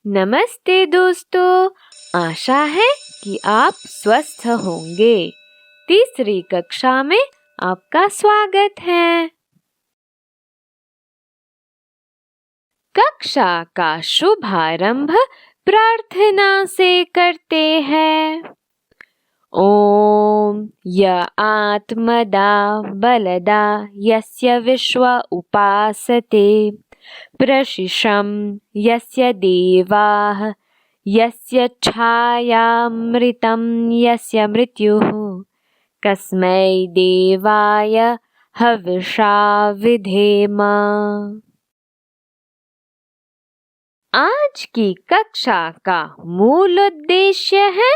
नमस्ते दोस्तों, आशा है कि आप स्वस्थ होंगे। तीसरी कक्षा में आपका स्वागत है। कक्षा का शुभारंभ प्रार्थना से करते हैं। ओम य आत्मदा बलदा यस्य विश्व उपासते प्रशिशं यस्य देवाः यस्य छायामृतं यस्य मृत्युः कस्मै देवाय हविषा विधेम। आज की कक्षा का मूल उद्देश्य है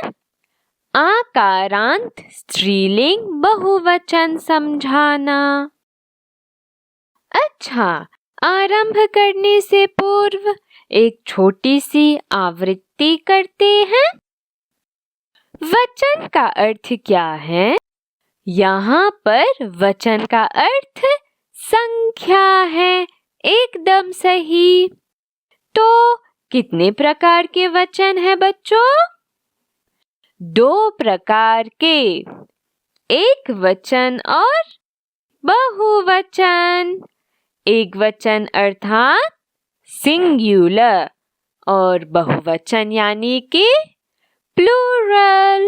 आकारांत स्त्रीलिंग बहुवचन समझाना। अच्छा, आरंभ करने से पूर्व एक छोटी सी आवृत्ति करते हैं। वचन का अर्थ क्या है? यहाँ पर वचन का अर्थ संख्या है। एकदम सही। तो कितने प्रकार के वचन हैं बच्चों? 2 प्रकार के, एक वचन और बहुवचन। एक वचन अर्थात सिंगुलर और बहुवचन यानी कि प्लूरल।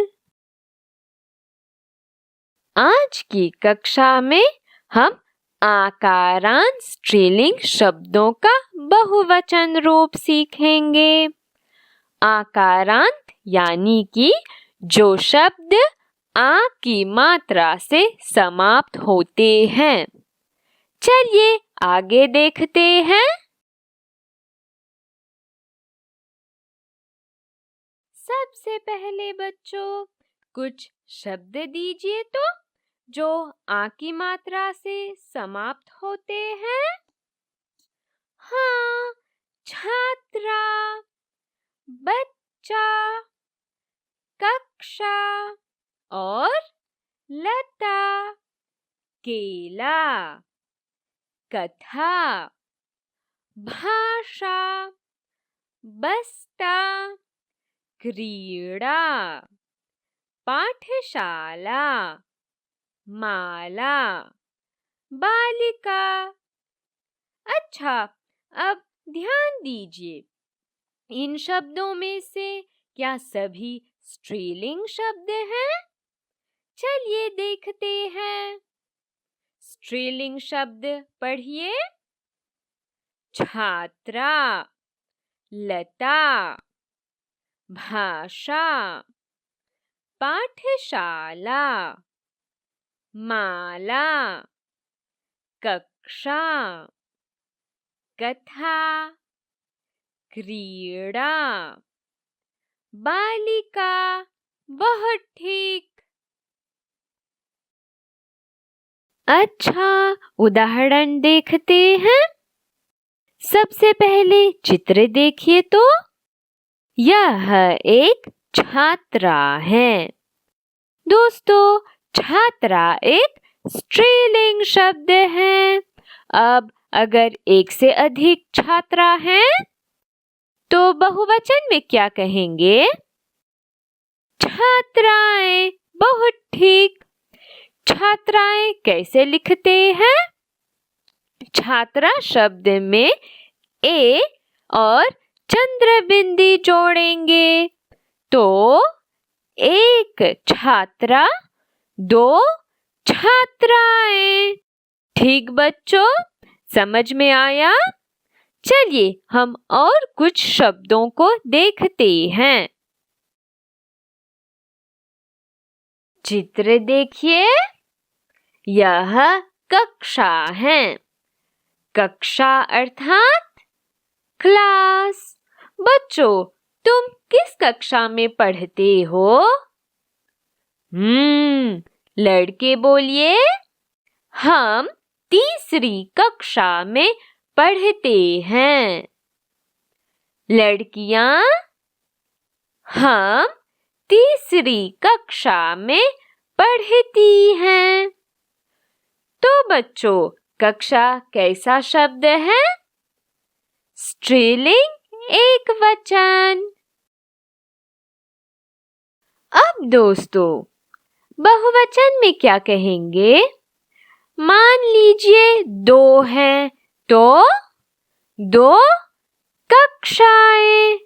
आज की कक्षा में हम आकारांत स्त्रीलिंग शब्दों का बहुवचन रूप सीखेंगे। आकारांत यानी कि जो शब्द आ की मात्रा से समाप्त होते हैं। चलिए आगे देखते हैं। सबसे पहले बच्चों कुछ शब्द दीजिए तो जो आ की मात्रा से समाप्त होते हैं। हाँ, छात्रा, बच्चा, कक्षा और लता, केला, कथा, भाषा, बस्ता, क्रीड़ा, पाठशाला, माला, बालिका। अच्छा, अब ध्यान दीजिए, इन शब्दों में से क्या सभी स्त्रीलिंग शब्द हैं? चलिए देखते हैं। स्त्रीलिंग शब्द पढ़िए। छात्रा, लता, भाषा, पाठशाला, माला, कक्षा, कथा, क्रीड़ा, बालिका। बहुत ठीक। अच्छा, उदाहरण देखते हैं। सबसे पहले चित्र देखिए तो यह एक छात्रा है। दोस्तों, छात्रा एक स्त्रीलिंग शब्द है। अब अगर एक से अधिक छात्रा हैं तो बहुवचन में क्या कहेंगे? छात्राएं। बहुत ठीक। छात्राएं कैसे लिखते हैं? छात्रा शब्द में ए और चंद्र बिंदी जोड़ेंगे तो एक छात्रा, 2 छात्राएं। ठीक बच्चों, समझ में आया? चलिए हम और कुछ शब्दों को देखते हैं। चित्र देखिए। यह कक्षा है। कक्षा अर्थात क्लास। बच्चों, तुम किस कक्षा में पढ़ते हो? लड़के बोलिए। हम तीसरी कक्षा में पढ़ते हैं। लड़कियां? हम तीसरी कक्षा में पढ़ती हैं। तो बच्चों, कक्षा कैसा शब्द है? स्त्रीलिंग एक वचन। अब दोस्तों बहुवचन में क्या कहेंगे? मान लीजिए 2 हैं तो 2 कक्षाएं।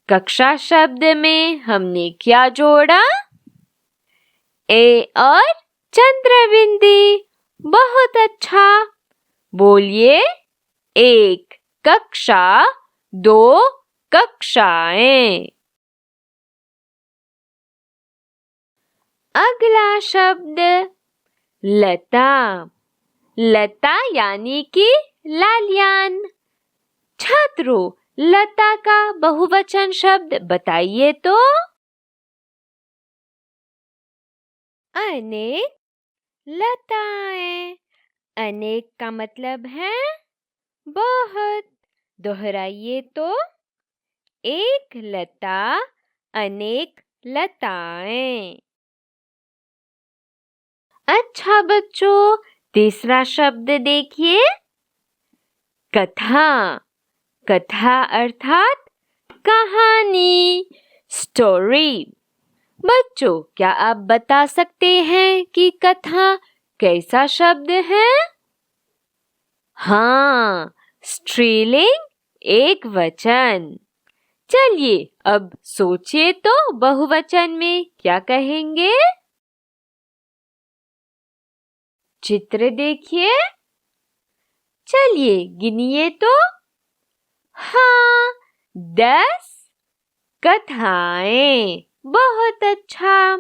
कक्षा शब्द में हमने क्या जोड़ा? ए और चंद्रबिंदी। बहुत अच्छा। बोलिए, 1 कक्षा 2 कक्षाएं। अगला शब्द लता। लता यानी कि लालियान। छात्रों, लता का बहुवचन शब्द बताइए तो। अनेक लताएं। अनेक का मतलब है बहुत। दोहराइए तो। एक लता, अनेक लताएं। अच्छा बच्चों, तीसरा शब्द देखिए, कथा। कथा अर्थात कहानी, स्टोरी। बच्चों, क्या आप बता सकते हैं कि कथा कैसा शब्द है? हाँ, स्त्रीलिंग, एक वचन। चलिए अब सोचिए तो बहुवचन में क्या कहेंगे? चित्र देखिए। चलिए गिनिए तो। हाँ, 10 कथाएं। बहुत अच्छा।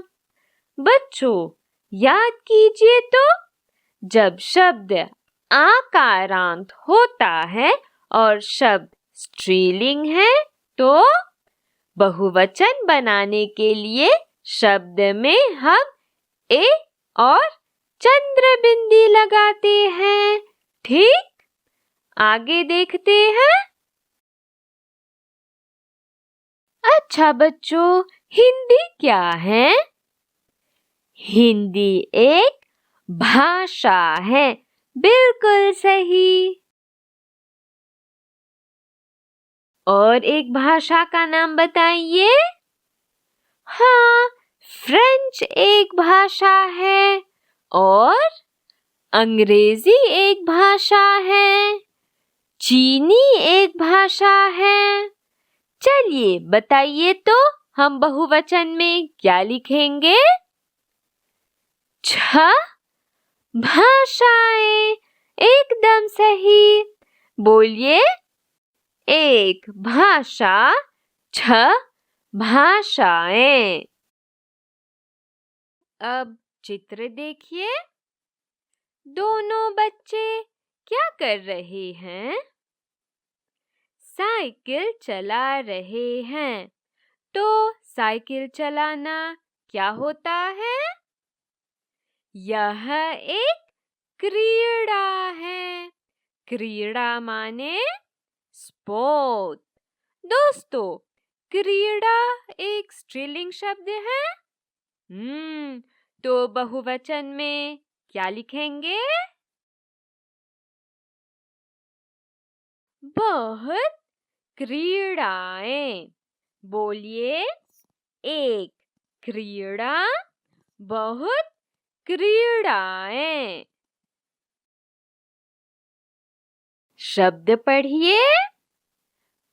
बच्चों, याद कीजिए तो, जब शब्द आकारांत होता है और शब्द स्त्रीलिंग है तो बहुवचन बनाने के लिए शब्द में हम ए और चंद्रबिंदी लगाते हैं। ठीक, आगे देखते हैं। अच्छा बच्चों, हिंदी क्या है? हिंदी एक भाषा है। बिल्कुल सही। और एक भाषा का नाम बताइए। हाँ, फ्रेंच एक भाषा है और अंग्रेजी एक भाषा है। चीनी एक भाषा है। चलिए बताइए तो, हम बहुवचन में क्या लिखेंगे? 6 भाषाएं। एकदम सही। बोलिए, 1 भाषा, 6 भाषाएं। अब चित्र देखिए। दोनों बच्चे क्या कर रहे हैं? साइकिल चला रहे हैं। तो साइकिल चलाना क्या होता है? यह एक क्रीड़ा है। क्रीड़ा माने स्पोर्ट। दोस्तों, क्रीड़ा एक स्त्रीलिंग शब्द है। तो बहुवचन में क्या लिखेंगे? बहुत क्रीड़ाएं। बोलिए, 1 क्रीड़ा, बहुत क्रीड़ाएं। शब्द पढ़िए।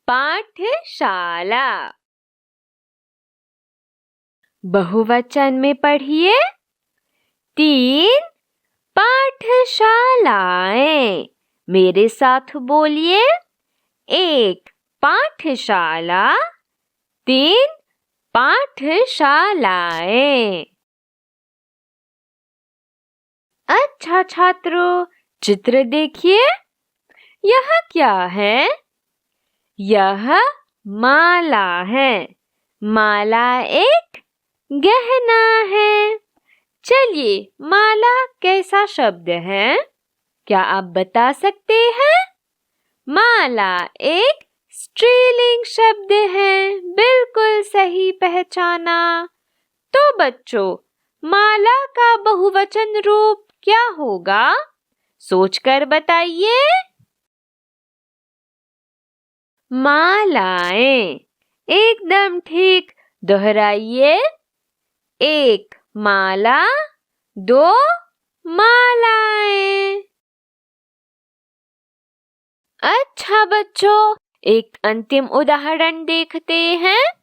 पाठशाला। बहुवचन में पढ़िए। 3 पाठशालाएं। मेरे साथ बोलिए, 1 पाठशाला, 3 पाठशालाएं। अच्छा छात्रों, चित्र देखिए। यह क्या है? यह माला है। माला एक गहना है। चलिए, माला कैसा शब्द है? क्या आप बता सकते हैं? माला एक स्त्रीलिंग शब्द है। बिल्कुल सही पहचाना। तो बच्चों, माला का बहुवचन रूप क्या होगा? सोचकर बताइए। मालाएं। एकदम ठीक, दोहराइए। एक माला, दो मालाएं। अच्छा बच्चों, एक अंतिम उदाहरण देखते हैं।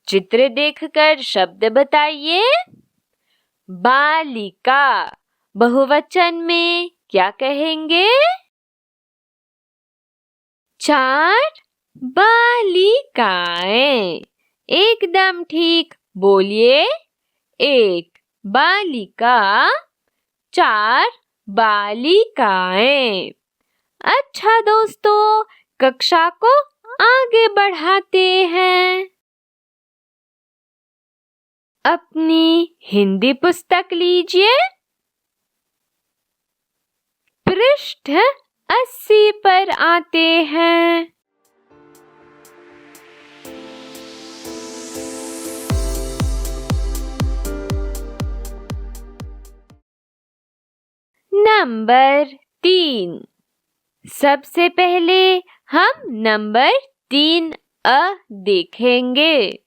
चित्र देखकर शब्द बताइए। बालिका बहुवचन में क्या कहेंगे? 4 बालिकाएं। एकदम ठीक, बोलिए। एक बालिका, 4 बालिकाएं। अच्छा दोस्तों, कक्षा को आगे बढ़ाते हैं। अपनी हिंदी पुस्तक लीजिए। पृष्ठ 80 पर आते हैं। नंबर 3। सबसे पहले हम नंबर 3 देखेंगे।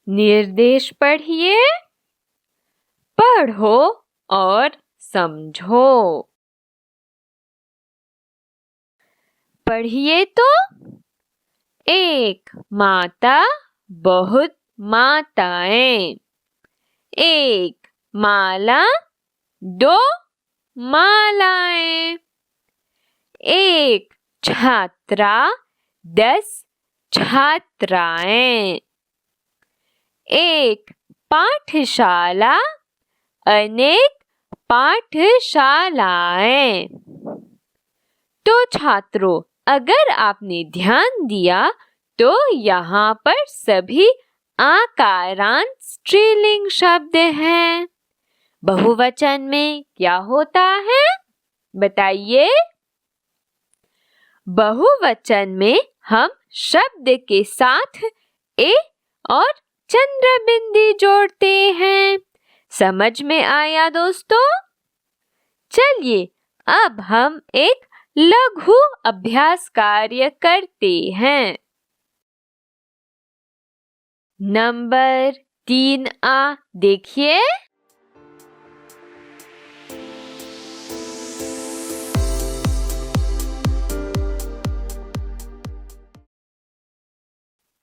निर्देश पढ़िए। पढ़ो और समझो। पढ़िए तो। एक माता, बहुत माताएं। एक माला, 2 मालाएं। एक छात्रा, 10 छात्राएं। एक पाठशाला, अनेक पाठशालाएं। तो छात्रों, अगर आपने ध्यान दिया तो यहाँ पर सभी आकारांत स्त्रीलिंग शब्द हैं। बहुवचन में क्या होता है बताइए? बहुवचन में हम शब्द के साथ ए और चंद्र बिंदी जोड़ते हैं। समझ में आया दोस्तों? चलिए अब हम एक लघु अभ्यास कार्य करते हैं। नंबर 3 देखिए।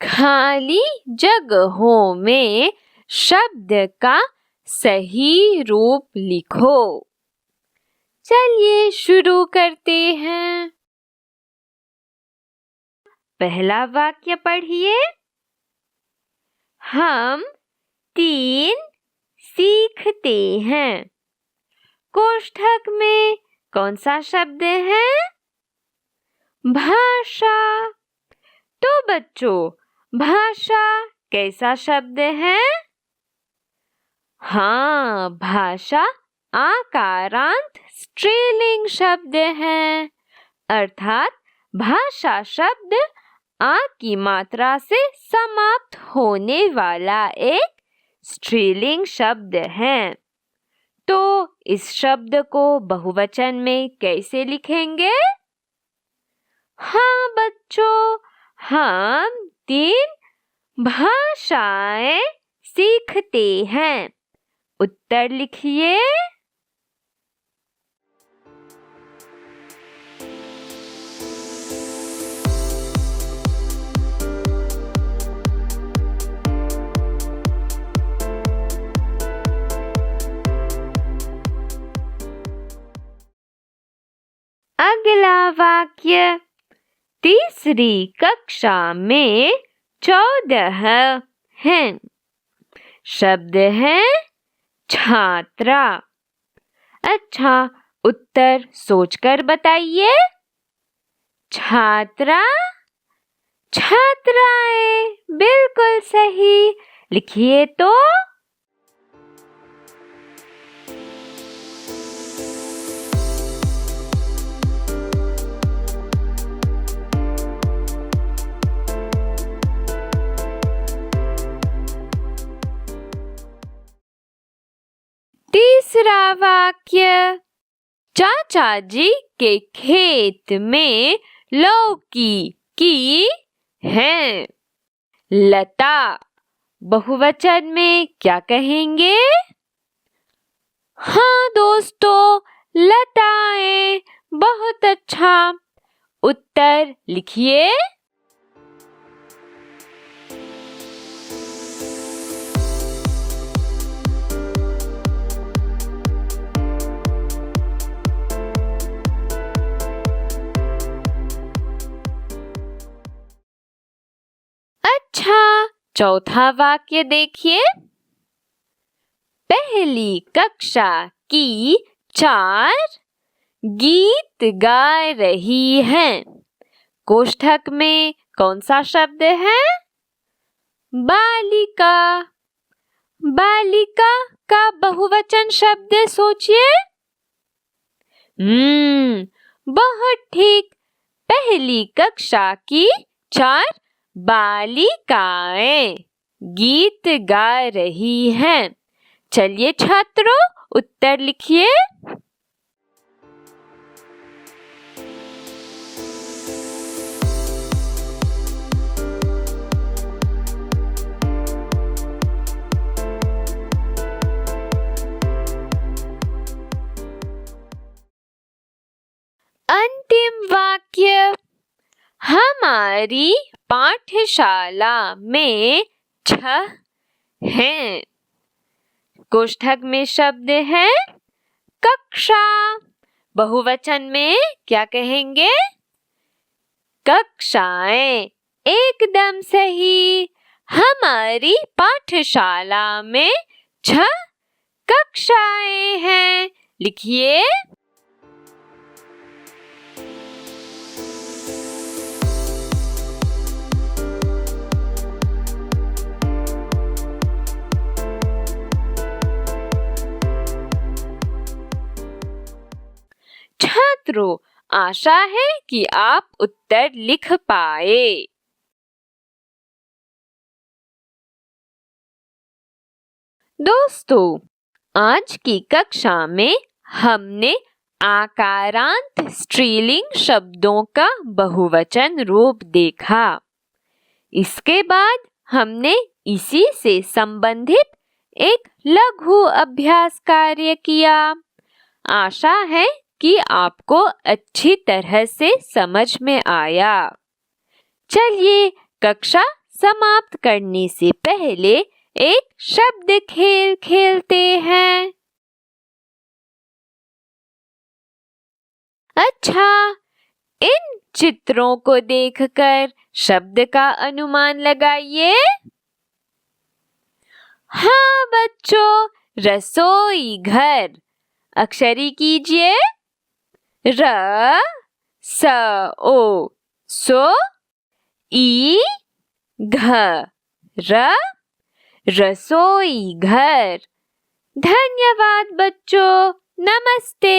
खाली जगहों में शब्द का सही रूप लिखो। चलिए शुरू करते हैं। पहला वाक्य पढ़िए। हम 3 सीखते हैं। कोष्ठक में कौन सा शब्द है? भाषा। तो बच्चों, भाषा कैसा शब्द है? हाँ, भाषा आकारांत स्त्रीलिंग शब्द है। अर्थात भाषा शब्द आ की मात्रा से समाप्त होने वाला एक स्त्रीलिंग शब्द है। तो इस शब्द को बहुवचन में कैसे लिखेंगे? हाँ बच्चों, हम 3 भाषाएं सीखते हैं। उत्तर लिखिए। अगला वाक्य। तीसरी कक्षा में 14 हैं। शब्द है छात्रा। अच्छा, उत्तर सोचकर बताइए। छात्रा, छात्राएं। बिल्कुल सही। लिखिए तो। वाक्य। चाचा जी के खेत में लौकी की है। लता बहुवचन में क्या कहेंगे? हाँ दोस्तों, लताएं। बहुत अच्छा। उत्तर लिखिए। अच्छा, चौथा वाक्य देखिए। पहली कक्षा की 4 गीत गा रही हैं। कोष्ठक में कौन सा शब्द है? बालिका। बालिका का बहुवचन शब्द सोचिए। बहुत ठीक। पहली कक्षा की 4 बालिकाएं गीत गा रही हैं। चलिए छात्रों, उत्तर लिखिए। अंतिम वाक्य। हमारी पाठशाला में 6 हैं। कोष्ठक में शब्द है कक्षा। बहुवचन में क्या कहेंगे? कक्षाएं। एकदम सही। हमारी पाठशाला में 6 कक्षाएं हैं। लिखिए। छात्रों, आशा है कि आप उत्तर लिख पाए। दोस्तों, आज की कक्षा में हमने आकारांत स्त्रीलिंग शब्दों का बहुवचन रूप देखा। इसके बाद हमने इसी से संबंधित एक लघु अभ्यास कार्य किया। आशा है कि आपको अच्छी तरह से समझ में आया। चलिए, कक्षा समाप्त करने से पहले एक शब्द खेल खेलते हैं। अच्छा, इन चित्रों को देखकर शब्द का अनुमान लगाइए। हाँ बच्चों, रसोई घर। अक्षरी कीजिए। र स ओ सो ई घ र रसोई घर। धन्यवाद बच्चों। नमस्ते।